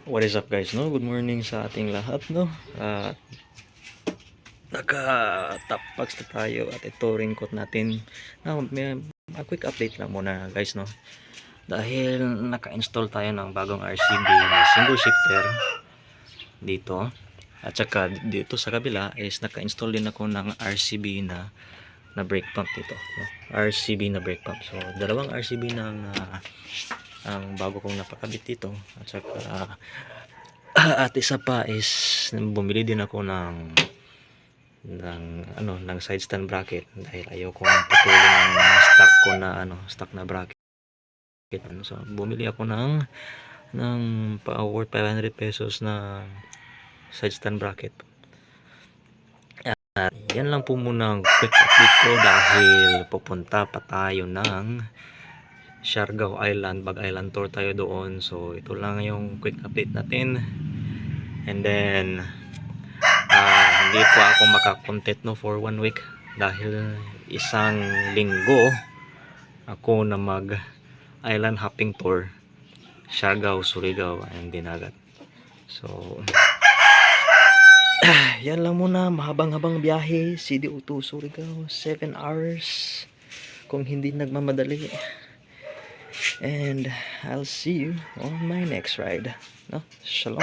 What is up guys, no? Good morning sa ating lahat, no? Naka-top box na tayo at ito raincoat natin. Now, may a quick update lang muna guys, no? Dahil naka-install tayo ng bagong RCB na single shifter dito. At saka dito sa kabila is naka-install din ako ng RCB na brake pump dito, no? RCB na brake pump. So, dalawang RCB ang bago kong napakabit dito. At saka at isa pa is bumili din ako ng side stand bracket dahil ayaw kong putulin ang stock na bracket. So bumili ako ng worth 500 pesos na side stand bracket. At yan lang po muna ang quick update ko dahil pupunta pa tayo ng Siargao Island, Bag Island tour tayo doon. So ito lang yung quick update natin. And then hindi po ako makakontent, no, for 1 week dahil isang linggo ako na mag island hopping tour, Siargao, Surigao and Dinagat. So yan lang muna, mahabang-habang biyahe, CDO to Surigao, 7 hours kung hindi nagmamadali. And I'll see you on my next ride, no? Shalom.